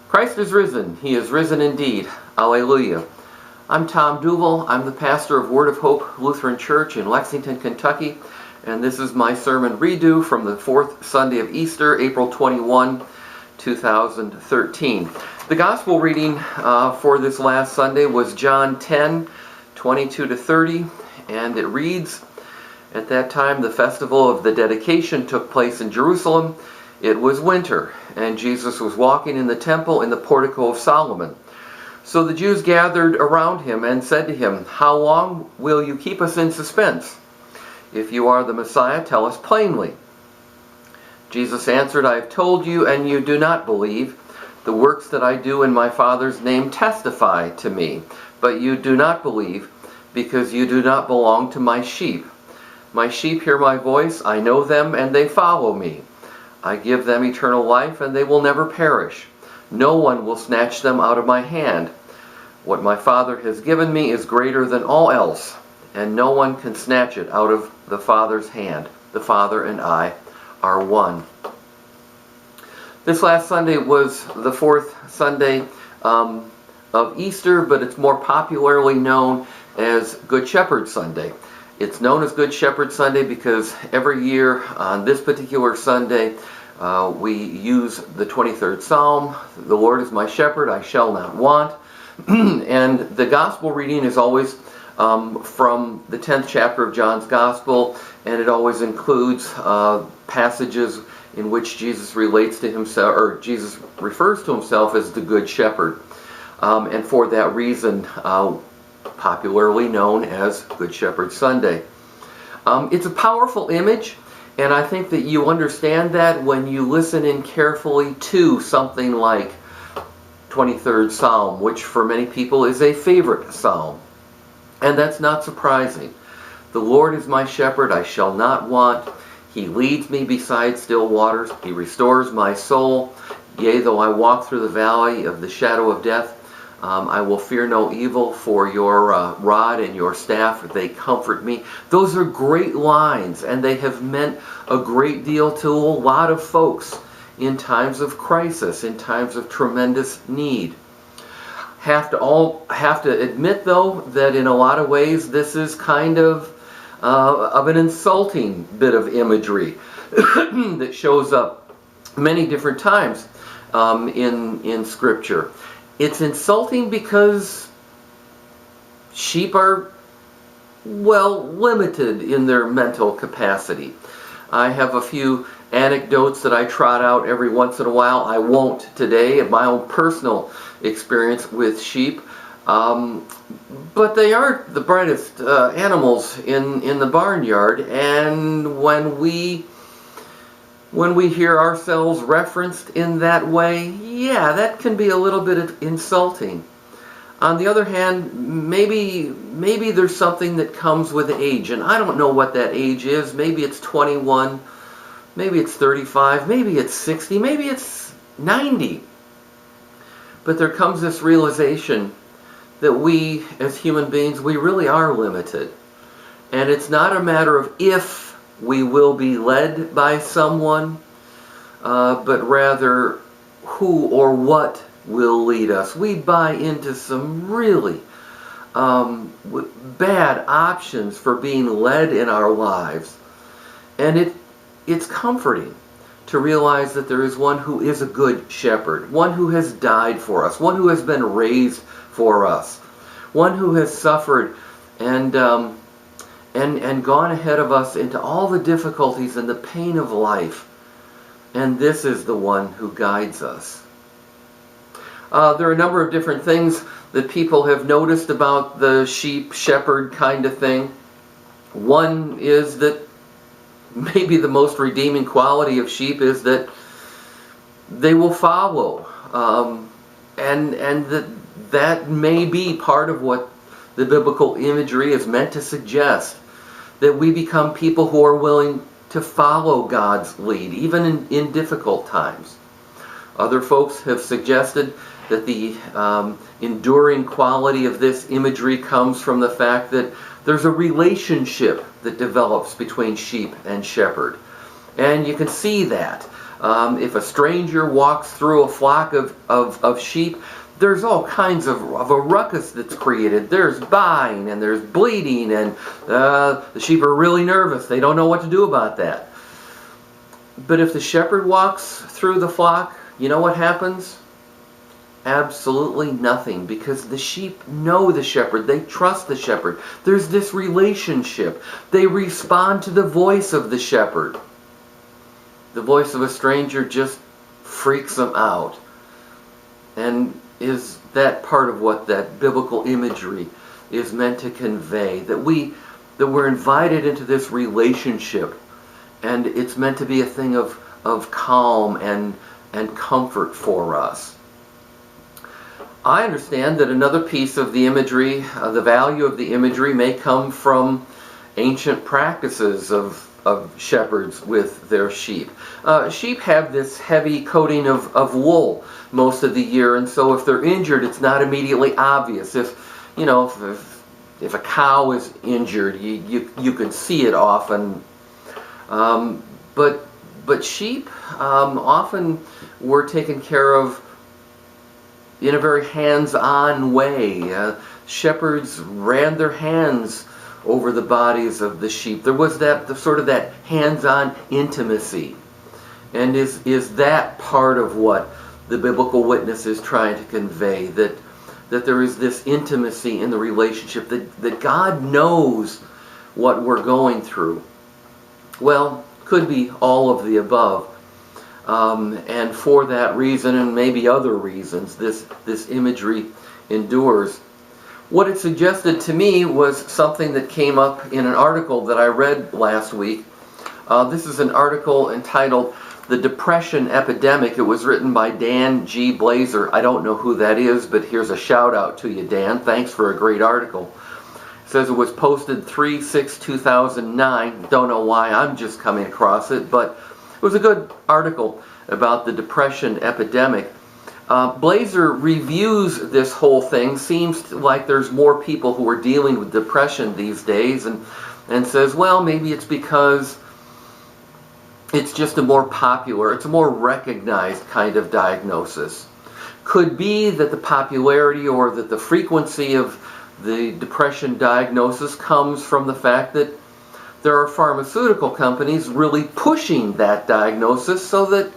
Christ is risen. He is risen indeed. Alleluia. I'm Tom Duval. I'm the pastor of Word of Hope Lutheran Church in Lexington, Kentucky, and this is my sermon redo from the fourth Sunday of Easter, April 21, 2013. The gospel reading for this last Sunday was John 10, 22 to 30, and it reads, "At that time the festival of the dedication took place in Jerusalem. It was winter, and Jesus was walking in the temple in the portico of Solomon. So the Jews gathered around him and said to him, 'How long will you keep us in suspense? If you are the Messiah, tell us plainly.' Jesus answered, 'I have told you, and you do not believe. The works that I do in my Father's name testify to me, but you do not believe, because you do not belong to my sheep. My sheep hear my voice, I know them, and they follow me. I give them eternal life, and they will never perish. No one will snatch them out of my hand. What my Father has given me is greater than all else, and no one can snatch it out of the Father's hand. The Father and I are one." This last Sunday was the fourth Sunday of Easter, but it's more popularly known as Good Shepherd Sunday. It's known as Good Shepherd Sunday because every year on this particular Sunday we use the 23rd Psalm, "The Lord is my shepherd, I shall not want." And the gospel reading is always from the 10th chapter of John's Gospel, and it always includes passages in which Jesus relates to himself, or Jesus refers to himself as the Good Shepherd. And for that reason, popularly known as Good Shepherd Sunday. It's a powerful image, and I think that you understand that when you listen in carefully to something like 23rd Psalm, which for many people is a favorite psalm. And that's not surprising. "The Lord is my shepherd, I shall not want. He leads me beside still waters. He restores my soul. Yea, though I walk through the valley of the shadow of death, I will fear no evil, for your rod and your staff, they comfort me." Those are great lines, and they have meant a great deal to a lot of folks in times of crisis, in times of tremendous need. Have to admit, though, that in a lot of ways this is kind of an insulting bit of imagery that shows up many different times in Scripture. It's insulting because sheep are, well, limited in their mental capacity. I have a few anecdotes that I trot out every once in a while. I won't today, of my own personal experience with sheep. But they aren't the brightest animals in the barnyard, and when we hear ourselves referenced in that way, yeah, that can be a little bit insulting. On the other hand, maybe there's something that comes with age, and I don't know what that age is. Maybe it's 21, maybe it's 35, maybe it's 60, maybe it's 90. But there comes this realization that we, as human beings, we really are limited. And it's not a matter of if we will be led by someone, but rather who or what will lead us. We buy into some really bad options for being led in our lives. And it's comforting to realize that there is one who is a good shepherd, one who has died for us, one who has been raised for us, one who has suffered and gone ahead of us into all the difficulties and the pain of life. And this is the one who guides us. There are a number of different things that people have noticed about the sheep-shepherd kind of thing. One is that maybe the most redeeming quality of sheep is that they will follow. And that may be part of what the biblical imagery is meant to suggest, that we become people who are willing to follow God's lead, even in difficult times. Other folks have suggested that the enduring quality of this imagery comes from the fact that there's a relationship that develops between sheep and shepherd. And you can see that If a stranger walks through a flock of sheep, there's all kinds of a ruckus that's created. There's buying and there's bleating, and the sheep are really nervous. They don't know what to do about that. But if the shepherd walks through the flock, you know what happens? Absolutely nothing, because the sheep know the shepherd. They trust the shepherd. There's this relationship. They respond to the voice of the shepherd. The voice of a stranger just freaks them out. And is that part of what that biblical imagery is meant to convey? That we're invited into this relationship, and it's meant to be a thing of calm and comfort for us. I understand that another piece of the imagery, the value of the imagery, may come from ancient practices of shepherds with their sheep. Sheep have this heavy coating of wool most of the year, and so if they're injured, it's not immediately obvious. If a cow is injured, you can see it often. But sheep often were taken care of in a very hands-on way. Shepherds ran their hands over the bodies of the sheep. There was sort of that hands-on intimacy. And is that part of what the biblical witness is trying to convey? That there is this intimacy in the relationship, that God knows what we're going through. Well, could be all of the above. And for that reason, and maybe other reasons, this imagery endures. What it suggested to me was something that came up in an article that I read last week. This is an article entitled "The Depression Epidemic." It was written by Dan G. Blazer. I don't know who that is, but here's a shout out to you, Dan. Thanks for a great article. It says it was posted 3/6/2009. Don't know why I'm just coming across it, but it was a good article about the depression epidemic. Blazer reviews this whole thing. Seems like there's more people who are dealing with depression these days, and says, well, maybe it's because it's just it's a more recognized kind of diagnosis. Could be that the popularity or that the frequency of the depression diagnosis comes from the fact that there are pharmaceutical companies really pushing that diagnosis so that,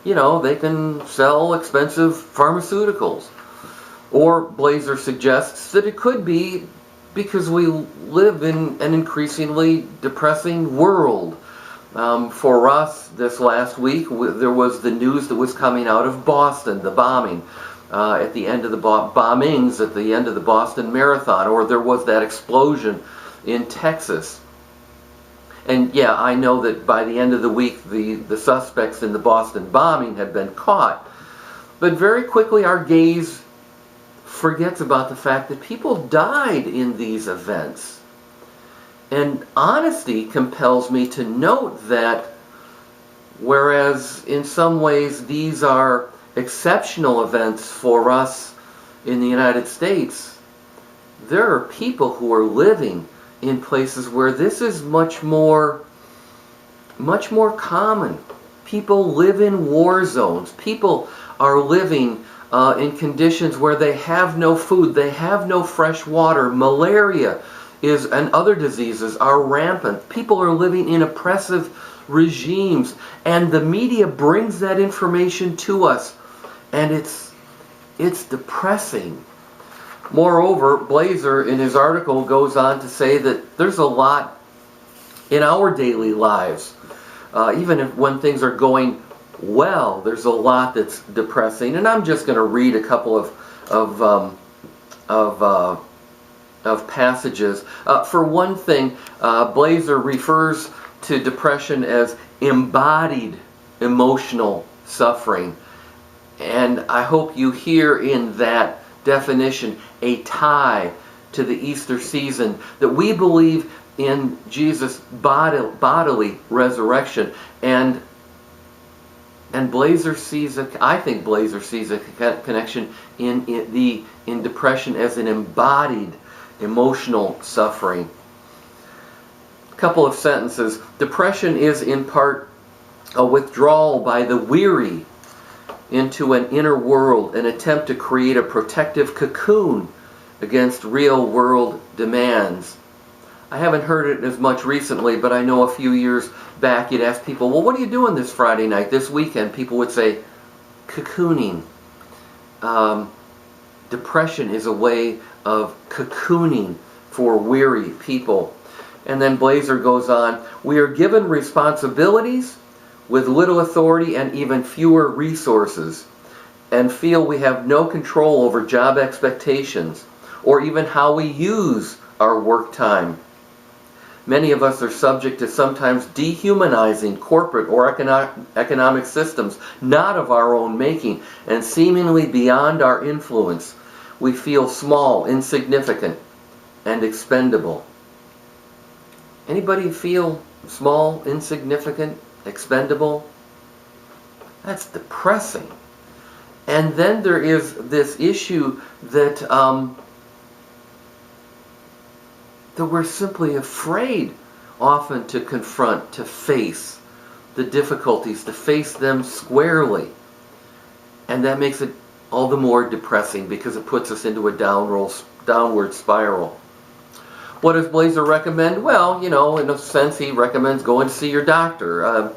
they can sell expensive pharmaceuticals. Or Blazer suggests that it could be because we live in an increasingly depressing world. For us, this last week, there was the news that was coming out of Boston, the bombing, at the end of the bombings at the end of the Boston Marathon, or there was that explosion in Texas. And yeah, I know that by the end of the week, the suspects in the Boston bombing had been caught. But very quickly, our gaze forgets about the fact that people died in these events. And honesty compels me to note that whereas in some ways these are exceptional events for us in the United States, there are people who are living in places where this is much more common. People live in war zones. People are living in conditions where they have no food, they have no fresh water. Malaria and other diseases are rampant. People are living in oppressive regimes, and the media brings that information to us, and it's depressing. Moreover, Blazer in his article goes on to say that there's a lot in our daily lives, even when things are going well, there's a lot that's depressing. And I'm just going to read a couple of passages. For one thing, Blazer refers to depression as embodied emotional suffering. And I hope you hear in that definition a tie to the Easter season, that we believe in Jesus' bodily resurrection. And Blazer sees I think Blazer sees a connection in depression as an embodied emotional suffering. A couple of sentences. Depression is in part a withdrawal by the weary into an inner world, an attempt to create a protective cocoon against real world demands. I haven't heard it as much recently, but I know a few years back you'd ask people, well, what are you doing this Friday night, this weekend? People would say, cocooning. Depression is a way of cocooning for weary people. And then Blazer goes on, we are given responsibilities with little authority and even fewer resources, and feel we have no control over job expectations or even how we use our work time. Many of us are subject to sometimes dehumanizing corporate or economic systems not of our own making and seemingly beyond our influence. We feel small, insignificant, and expendable. Anybody feel small, insignificant, expendable? That's depressing. And then there is this issue that we're simply afraid often to confront, to face the difficulties, to face them squarely. And that makes it all the more depressing because it puts us into a downward spiral. What does Blazer recommend? Well, in a sense, he recommends going to see your doctor.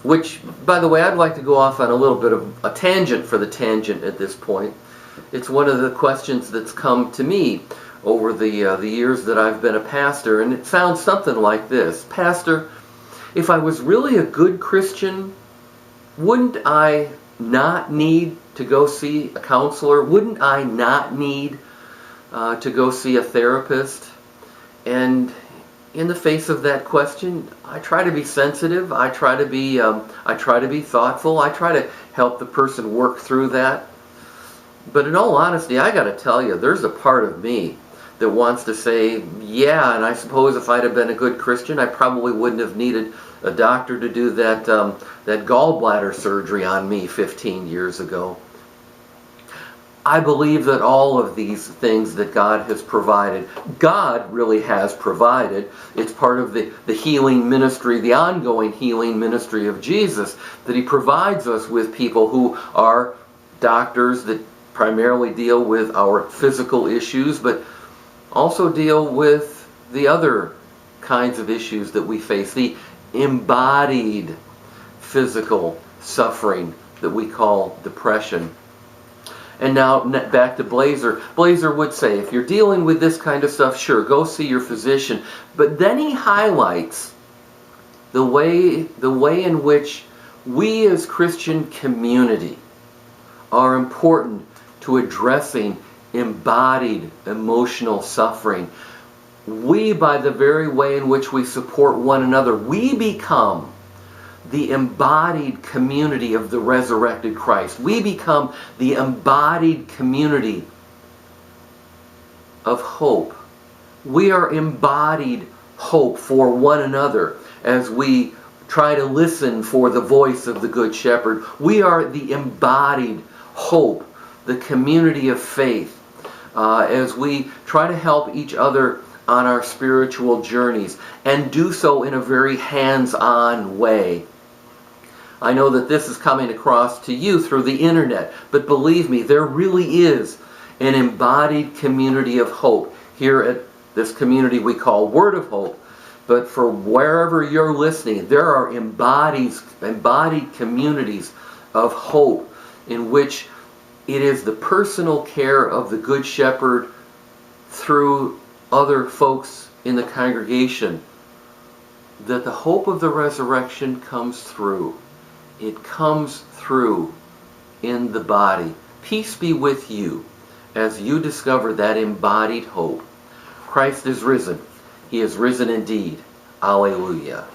Which, by the way, I'd like to go off on a little bit of a tangent for the tangent at this point. It's one of the questions that's come to me over the years that I've been a pastor, and it sounds something like this. Pastor, if I was really a good Christian, wouldn't I not need to go see a counselor? Wouldn't I not need to go see a therapist? And in the face of that question, I try to be sensitive. I try to be thoughtful. I try to help the person work through that. But in all honesty, I got to tell you, there's a part of me that wants to say, yeah, and I suppose if I'd have been a good Christian, I probably wouldn't have needed a doctor to do that gallbladder surgery on me 15 years ago. I believe that all of these things that God has provided, God really has provided. It's part of the healing ministry, the ongoing healing ministry of Jesus, that He provides us with people who are doctors that primarily deal with our physical issues, but also deal with the other kinds of issues that we face, the embodied physical suffering that we call depression. And now back to Blazer. Blazer would say, if you're dealing with this kind of stuff, sure, go see your physician. But then he highlights the way in which we as Christian community are important to addressing embodied emotional suffering. We, by the very way in which we support one another, we become the embodied community of the resurrected Christ. We become the embodied community of hope. We are embodied hope for one another as we try to listen for the voice of the Good Shepherd. We are the embodied hope, the community of faith, as we try to help each other on our spiritual journeys and do so in a very hands-on way. I know that this is coming across to you through the internet, but believe me, there really is an embodied community of hope here at this community we call Word of Hope. But for wherever you're listening, there are embodied communities of hope in which it is the personal care of the Good Shepherd through other folks in the congregation that the hope of the resurrection comes through. It comes through in the body. Peace be with you as you discover that embodied hope. Christ is risen. He is risen indeed. Alleluia.